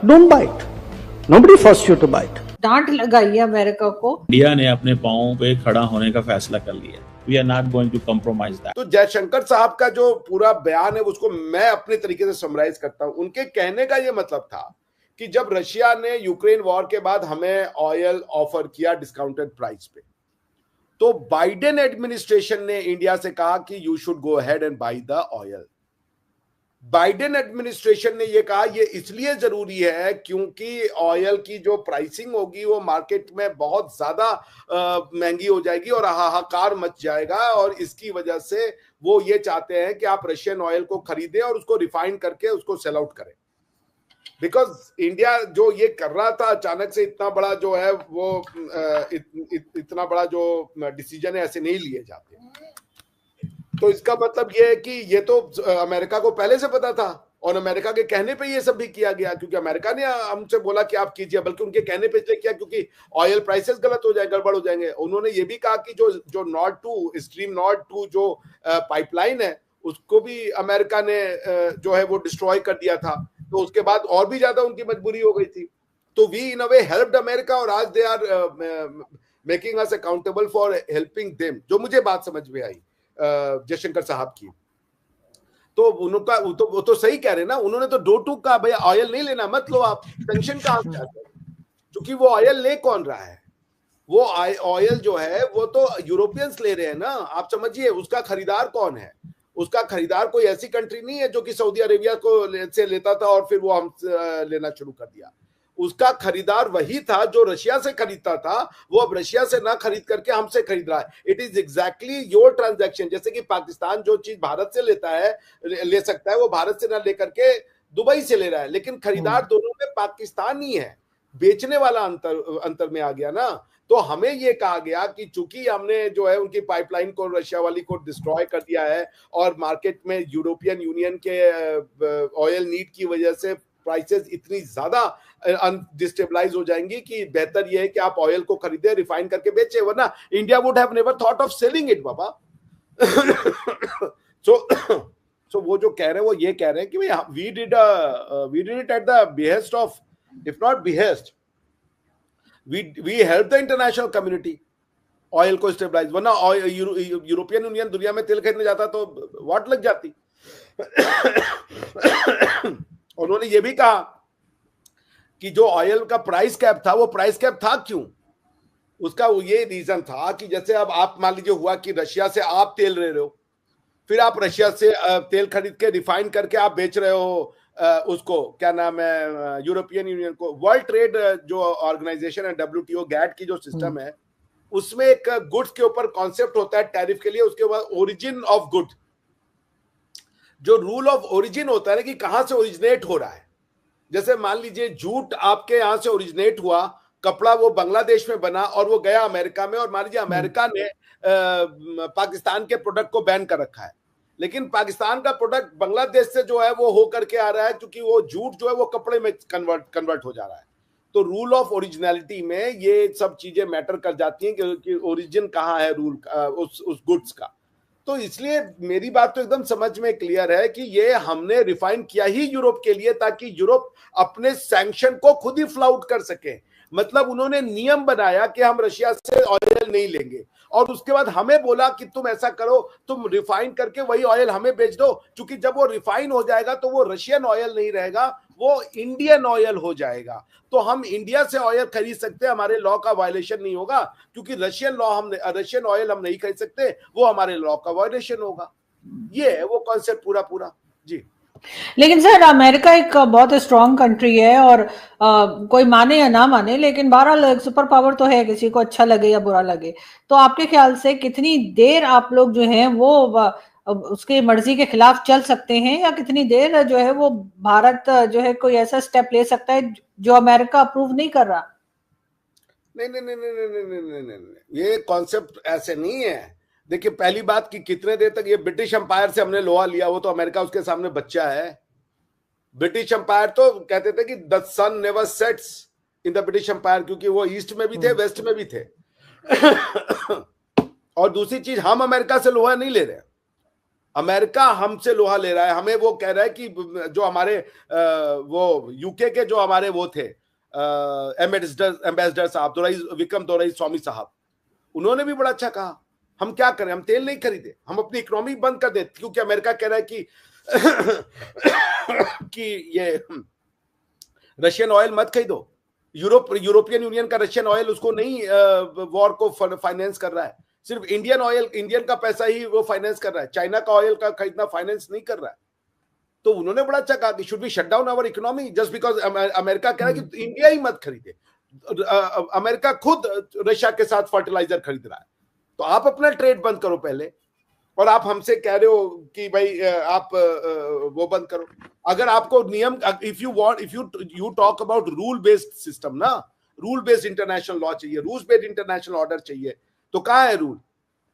Don't buy it. Nobody forced you to buy it. डांट लगाई है अमेरिका को। इंडिया ने अपने पांवों पे खड़ा होने का फैसला कर लिया। We are not going to compromise that. तो जयशंकर साहब का जो पूरा बयान है उसको मैं अपने तरीके से समराइज करता हूं। उनके कहने का ये मतलब था कि जब रशिया ने यूक्रेन वॉर के बाद हमें ऑयल ऑफर किया डिस्काउंटेड प्राइस पे, तो बाइडेन एडमिनिस्ट्रेशन ने इंडिया से कहा कि you should go ahead and by the oil. Biden administration ने यह कहा ये इसलिए जरूरी है क्योंकि ऑयल की जो प्राइसिंग होगी वो मार्केट में बहुत ज्यादा महंगी हो जाएगी और हाहाकार मच जाएगा, और इसकी वजह से वो ये चाहते हैं कि आप रशियन ऑयल को खरीदें और उसको रिफाइन करके उसको सेल आउट करें। बिकॉज इंडिया जो ये कर रहा था अचानक से इतना बड़ा जो है वो इतना बड़ा जो डिसीजन है ऐसे नहीं लिए जाते। तो इसका मतलब ये है कि ये तो अमेरिका को पहले से पता था और अमेरिका के कहने पे ये सब भी किया गया, क्योंकि अमेरिका ने हमसे बोला कि आप कीजिए, बल्कि उनके कहने पे इसलिए किया क्योंकि ऑयल प्राइसेस गलत हो जाएंगे, गड़बड़ हो जाएंगे। उन्होंने ये भी कहा कि जो Nord two stream Nord two जो पाइपलाइन है उसको भी अमेरिका ने जो है वो डिस्ट्रॉय कर दिया था, तो उसके बाद और भी ज्यादा उनकी मजबूरी हो गई थी। तो we in a way helped America और आज they are making us accountable for helping them, जो मुझे बात समझ में आई जयशंकर साहब की। तो उनका वो तो सही कह रहे हैं ना, उन्होंने तो डो टू का भैया ऑयल नहीं लेना, मत लो आप, टेंशन कहां से आता है? क्योंकि वो ऑयल ले कौन रहा है? वो ऑयल जो है वो तो यूरोपियंस ले रहे हैं ना, आप समझिए। उसका खरीदार कौन है? उसका खरीदार कोई ऐसी कंट्री नहीं है जो कि सऊदी अरेबिया को से लेता था और फिर वो हम लेना शुरू कर दिया। उसका खरीदार वही था जो रशिया से खरीदता था, वो अब रशिया से ना खरीद करके हमसे खरीद रहा है। It is exactly your transaction. जैसे कि पाकिस्तान जो चीज भारत से लेता है ले सकता है, वो भारत से ना लेकर के दुबई से ले रहा है, लेकिन खरीदार दोनों में पाकिस्तान ही है। बेचने वाला अंतर में आ गया ना। तो हमें ये कहा गया कि चूंकि हमने जो है उनकी पाइपलाइन को रशिया वाली को डिस्ट्रॉय कर दिया है और मार्केट में यूरोपियन यूनियन के ऑयल नीड की वजह से प्राइसेस इतनी ज्यादा डिस्टेबलाइज हो जाएंगी कि बेहतर यह है कि आप ऑयल को खरीदे, रिफाइन करके बेचे, वरना India would have never thought of selling it बाबा। सो वो जो कह रहे हैं वो ये कह रहे हैं कि भाई we did it at the behest of, if not behest, we help the international community oil को स्टेबलाइज। वरना यूरोपियन यूनियन दुनिया में तेल खरीदने जाता तो वाट लग जाती। उन्होंने ये भी कहा कि जो ऑयल का प्राइस कैप था वो प्राइस कैप था क्यों? उसका ये रीजन था कि जैसे अब आप मान लीजिए हुआ कि रशिया से आप तेल ले रहे हो, फिर आप रशिया से तेल खरीद के रिफाइन करके आप बेच रहे हो उसको, क्या नाम है, यूरोपियन यूनियन को। वर्ल्ड ट्रेड जो ऑर्गेनाइजेशन है WTO गैट की जो सिस्टम है, उसमें एक गुड्स के ऊपर कॉन्सेप्ट होता है टैरिफ के लिए, उसके बाद ओरिजिन ऑफ गुड, जो रूल ऑफ ओरिजिन होता है ना कि कहां से ओरिजिनेट हो रहा है। जैसे मान लीजिए जूट आपके यहां से ओरिजिनेट हुआ, कपड़ा वो बांग्लादेश में बना और वो गया अमेरिका में, और मान लीजिए अमेरिका ने पाकिस्तान के प्रोडक्ट को बैन कर रखा है, लेकिन पाकिस्तान का प्रोडक्ट बांग्लादेश से जो है वो हो करके आ रहा है क्योंकि वो जूट जो है वो कपड़े में कन्वर्ट हो जा रहा है। तो रूल ऑफ ओरिजिनलिटी में ये सब चीजें मैटर कर जाती हैं कि ओरिजिन कहाँ है रूल उस गुड्स का। तो इसलिए मेरी बात तो एकदम समझ में क्लियर है कि ये हमने रिफाइन किया ही यूरोप के लिए, ताकि यूरोप अपने सैंक्शन को खुद ही फ्लाउट कर सके। मतलब उन्होंने नियम बनाया कि हम रशिया से ऑयल नहीं लेंगे, और उसके बाद हमें बोला कि तुम ऐसा करो, तुम रिफाइन करके वही ऑयल हमें बेच दो, क्योंकि जब वो रिफाइन हो जाएगा तो वो रशियन ऑयल नहीं रहेगा, वो इंडियन ऑयल हो जाएगा। तो हम इंडिया से ऑयल खरीद सकते हैं, हमारे लॉ का वायलेशन नहीं होगा, क्योंकि रशियन ऑयल हम नहीं खरीद सकते, वो हमारे लॉ का वायलेशन होगा। ये है वो कॉन्सेप्ट पूरा जी। लेकिन सर अमेरिका एक बहुत स्ट्रॉन्ग कंट्री है, और कोई माने या ना माने, लेकिन बहरहाल सुपर पावर तो है, किसी को अच्छा लगे या बुरा लगे। तो आपके ख्याल से कितनी देर आप लोग जो हैं वो उसकी मर्जी के खिलाफ चल सकते हैं, या कितनी देर जो है वो भारत जो है कोई ऐसा स्टेप ले सकता है जो अमेरिका अप्रूव नहीं कर रहा? नहीं, ये कॉन्सेप्ट ऐसे नहीं है। देखिए पहली बात कि कितने देर तक ये ब्रिटिश एम्पायर से हमने लोहा लिया, वो तो अमेरिका उसके सामने बच्चा है। ब्रिटिश एम्पायर तो कहते थे कि the sun never sets in the British Empire, क्योंकि वो ईस्ट में भी थे वेस्ट में भी थे। और दूसरी चीज, हम अमेरिका से लोहा नहीं ले रहे, अमेरिका हमसे लोहा ले रहा है, हमें वो कह रहा है कि जो हमारे वो यूके के जो हमारे वो थे एम्बेसडर साहब विक्रम दोरई स्वामी साहब, उन्होंने भी बड़ा अच्छा कहा, हम क्या करें, हम तेल नहीं खरीदे, हम अपनी इकोनॉमी बंद कर दें, क्योंकि अमेरिका कह रहा है कि कि ये रशियन ऑयल मत खरीदो। यूरोपियन यूनियन का रशियन ऑयल उसको नहीं वॉर को फाइनेंस कर रहा है, सिर्फ इंडियन का पैसा ही वो फाइनेंस कर रहा है, चाइना का ऑयल का खरीदना फाइनेंस नहीं कर रहा है। तो उन्होंने बड़ा अच्छा कहा कि should be shut down our economy just because America कह रहा है कि इंडिया ही मत खरीदे। अमेरिका खुद रशिया के साथ फर्टिलाइजर खरीद रहा है, तो आप अपना ट्रेड बंद करो पहले, और आप हमसे कह रहे हो कि भाई आप वो बंद करो। अगर आपको नियम, if you talk about rule based system ना, रूल बेस्ड इंटरनेशनल लॉ चाहिए, रूल बेस्ड इंटरनेशनल ऑर्डर चाहिए, तो कहाँ है रूल?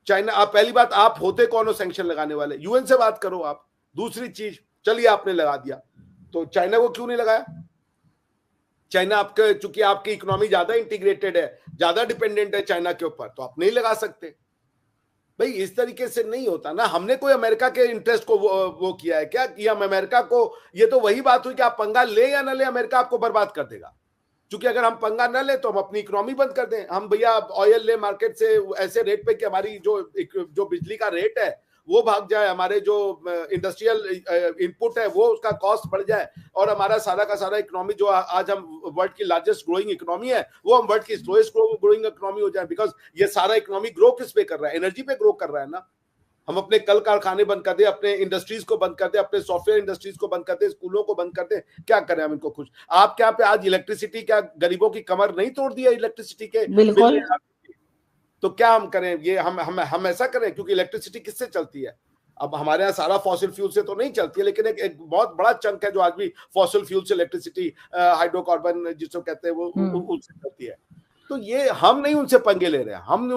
चाइना, आप पहली बात आप होते कौन हो सैंक्शन लगाने वाले? यूएन से बात करो आप। दूसरी चीज, चलिए आपने लगा दिया, तो चाइना को क्यों नहीं लगाया? चाइना आपके, चूंकि आपकी इकोनॉमी ज्यादा इंटीग्रेटेड है, ज्यादा डिपेंडेंट है चाइना के ऊपर, तो आप नहीं लगा सकते। भाई इस तरीके से नहीं होता ना। हमने कोई अमेरिका के इंटरेस्ट को वो किया है क्या कि हम अमेरिका को, ये तो वही बात हुई कि आप पंगा ले या ना ले, अमेरिका आपको बर्बाद कर देगा। क्योंकि अगर हम पंगा न ले तो हम अपनी इकोनॉमी बंद कर दें, हम भैया ऑयल ले मार्केट से ऐसे रेट पे कि हमारी जो बिजली का रेट है वो भाग जाए, हमारे जो इंडस्ट्रियल इनपुट है वो उसका कॉस्ट बढ़ जाए, और हमारा सारा का सारा इकोनॉमी जो आज हम वर्ल्ड की लार्जेस्ट ग्रोइंग इकोनॉमी है वो हम वर्ल्ड की स्लोएस्ट ग्रोइंग इकोनॉमी हो जाए। बिकॉज ये सारा इकोनॉमी ग्रो किस पे कर रहा है? एनर्जी पे ग्रो कर रहा है ना। हम अपने कल कारखाने बंद कर दे, अपने इंडस्ट्रीज को बंद कर दे, अपने सॉफ्टवेयर इंडस्ट्रीज को बंद कर दे, स्कूलों को बंद कर दे, क्या करें हम इनको खुश? आप क्या पे आज इलेक्ट्रिसिटी, क्या गरीबों की कमर नहीं तोड़ दिया इलेक्ट्रिसिटी के बिल्कुल। तो क्या हम करें? ये हम ऐसा करें, क्योंकि इलेक्ट्रिसिटी किससे चलती है? अब हमारे यहाँ सारा फॉसिल फ्यूल से तो नहीं चलती है, लेकिन एक बहुत बड़ा चंक है जो आज भी फॉसिल फ्यूल से इलेक्ट्रिसिटी, हाइड्रोकार्बन जिसको कहते हैं वो उससे चलती है। तो ये हम नहीं उनसे पंगे ले रहे हैं, हम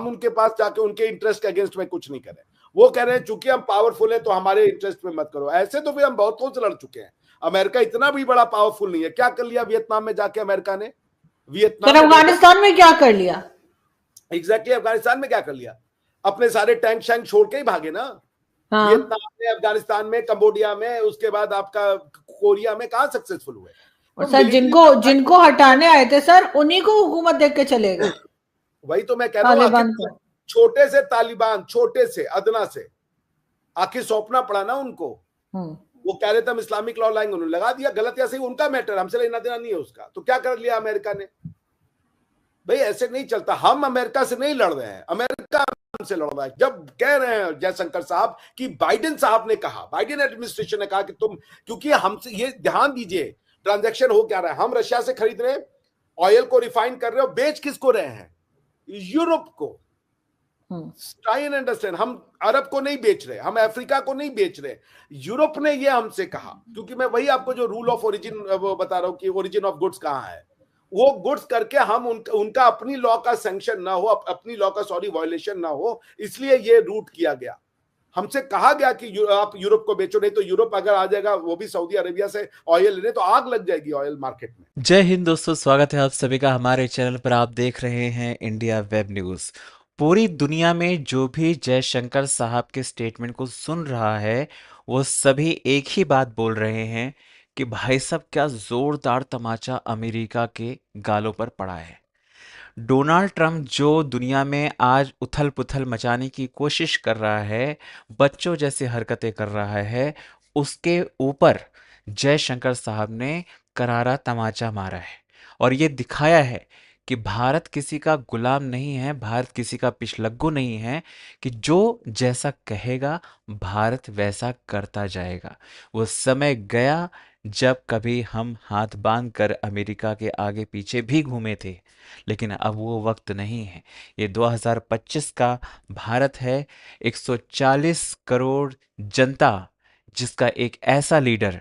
उनके पास जाके उनके इंटरेस्ट के अगेंस्ट में कुछ नहीं कर रहे। वो कह रहे हैं चूंकि हम पावरफुल हैं तो हमारे इंटरेस्ट में मत करो। ऐसे तो भी हम बहुतों से लड़ चुके हैं, अमेरिका इतना भी बड़ा पावरफुल नहीं है। क्या कर लिया वियतनाम में जाके अमेरिका ने? फिर अफगानिस्तान में क्या कर लिया? एग्जैक्टली, अफगानिस्तान में क्या कर लिया? अपने सारे टैंक शैंक छोड़ के ही भागे ना। हाँ। वियतनाम में, अफगानिस्तान में, कंबोडिया में, उसके बाद आपका कोरिया में कहाँ सक्सेसफुल हुए? और सर जिनको हटाने आए थे सर, उन्हीं को हुकूमत देख के चले गए। वही तो मैं कह रहा हूँ, छोटे से तालिबान, छोटे से अदना से आखिर सौंपना पड़ा ना उनको। वो कह रहे थे हम इस्लामिक लॉ लाएंगे, उन्होंने लगा दिया। गलत या सही उनका मैटर, हमसे लेना देना नहीं है उसका। तो क्या कर लिया अमेरिका ने? भाई ऐसे नहीं चलता। हम अमेरिका से नहीं लड़ रहे हैं, अमेरिका हमसे लड़ रहा है। जब कह रहे हैं जयशंकर साहब कि बाइडेन साहब ने कहा, बाइडेन एडमिनिस्ट्रेशन ने कहा कि तुम, क्योंकि हमसे, ये ध्यान दीजिए ट्रांजैक्शन हो क्या रहा है। हम रशिया से खरीद रहे हैं, ऑयल को रिफाइन कर रहे हो, बेच किसको रहे हैं? यूरोप को। ट्राई एंड अंडरस्टैंड, हम अरब को नहीं बेच रहे, हम अफ्रीका को नहीं बेच रहे, यूरोप ने ये हमसे कहा। क्योंकि मैं वही आपको जो रूल ऑफ ओरिजिन वो बता रहा हूं कि ओरिजिन ऑफ गुड्स कहां है, वो गुड्स करके हम उनका अपनी लॉ का सैंक्शन ना हो, अपनी लॉ का वायलेशन ना हो, इसलिए ये रूट किया गया। हमसे कहा गया कि आप यूरोप को बेचो, नहीं तो यूरोप अगर आ जाएगा वो भी सऊदी अरेबिया से ऑयल लेने, तो आग लग जाएगी ऑयल मार्केट में। जय हिंद दोस्तों, स्वागत है आप सभी का हमारे चैनल पर। आप देख रहे हैं इंडिया वेब न्यूज़। पूरी दुनिया में जो भी जयशंकर साहब के स्टेटमेंट को सुन रहा है, वो सभी एक ही बात बोल रहे हैं कि भाई साहब क्या जोरदार तमाचा अमेरिका के गालों पर पड़ा है। डोनाल्ड ट्रंप जो दुनिया में आज उथल पुथल मचाने की कोशिश कर रहा है, बच्चों जैसी हरकतें कर रहा है, उसके ऊपर जयशंकर साहब ने करारा तमाचा मारा है और ये दिखाया है कि भारत किसी का गुलाम नहीं है, भारत किसी का पिछलग्गू नहीं है, कि जो जैसा कहेगा भारत वैसा करता जाएगा। वो समय गया जब कभी हम हाथ बांध कर अमेरिका के आगे पीछे भी घूमे थे, लेकिन अब वो वक्त नहीं है। ये 2025 का भारत है, 140 करोड़ जनता, जिसका एक ऐसा लीडर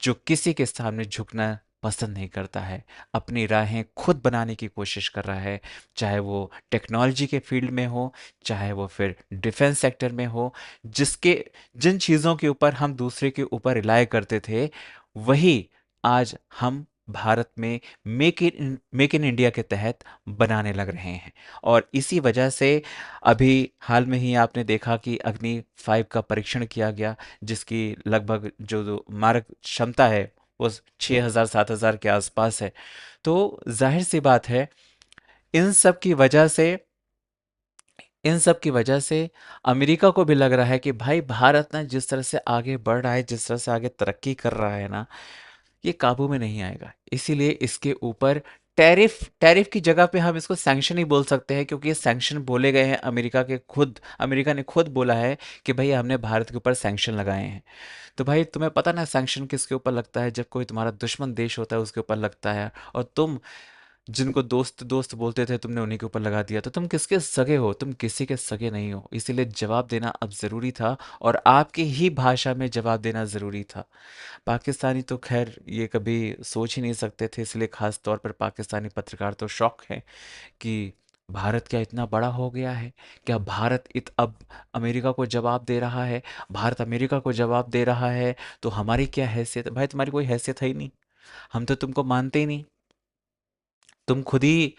जो किसी के सामने झुकना पसंद नहीं करता है, अपनी राहें खुद बनाने की कोशिश कर रहा है, चाहे वो टेक्नोलॉजी के फील्ड में हो, चाहे वो फिर डिफेंस सेक्टर में हो। जिन चीज़ों के ऊपर हम दूसरे के ऊपर रिलाय करते थे, वही आज हम भारत में मेक इन इंडिया के तहत बनाने लग रहे हैं। और इसी वजह से अभी हाल में ही आपने देखा कि अग्नि 5 का परीक्षण किया गया, जिसकी लगभग जो मारक क्षमता है वो 6,000 7,000 के आसपास है। तो जाहिर सी बात है, इन सब की वजह से इन सब की वजह से अमेरिका को भी लग रहा है कि भाई भारत ना जिस तरह से आगे बढ़ रहा है, जिस तरह से आगे तरक्की कर रहा है ना, ये काबू में नहीं आएगा। इसीलिए इसके ऊपर टैरिफ टैरिफ की जगह पे हम इसको सैंक्शन ही बोल सकते हैं, क्योंकि ये सैंक्शन बोले गए हैं अमेरिका ने खुद बोला है कि भाई हमने भारत के ऊपर सैंक्शन लगाए हैं। तो भाई तुम्हें पता ना सैंक्शन किसके ऊपर लगता है? जब कोई तुम्हारा दुश्मन देश होता है उसके ऊपर लगता है। और तुम जिनको दोस्त दोस्त बोलते थे तुमने उन्हीं के ऊपर लगा दिया, तो तुम किसके सगे हो? तुम किसी के सगे नहीं हो। इसीलिए जवाब देना अब ज़रूरी था, और आपकी ही भाषा में जवाब देना ज़रूरी था। पाकिस्तानी तो खैर ये कभी सोच ही नहीं सकते थे, इसलिए खास तौर पर पाकिस्तानी पत्रकार तो शौक है कि भारत क्या इतना बड़ा हो गया है? क्या भारत इत अब अमेरिका को जवाब दे रहा है? भारत अमेरिका को जवाब दे रहा है, तो हमारी क्या हैसियत है? भाई तुम्हारी कोई हैसियत है ही नहीं। हम तो तुमको मानते ही नहीं। तुम खुद ही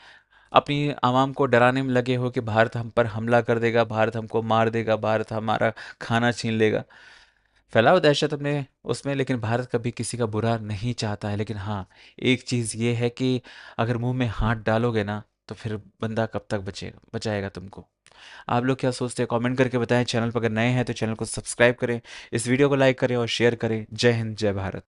अपनी आवाम को डराने में लगे हो कि भारत हम पर हमला कर देगा, भारत हमको मार देगा, भारत हमारा खाना छीन लेगा। फैलाओ दहशत अपने उसमें, लेकिन भारत कभी किसी का बुरा नहीं चाहता है। लेकिन हाँ, एक चीज़ ये है कि अगर मुंह में हाथ डालोगे ना, तो फिर बंदा कब तक बचाएगा तुमको। आप लोग क्या सोचते हैं? कमेंट करके बताएं। चैनल पर अगर नए हैं तो चैनल को सब्सक्राइब करें, इस वीडियो को लाइक करें और शेयर करें। जय हिंद, जय भारत।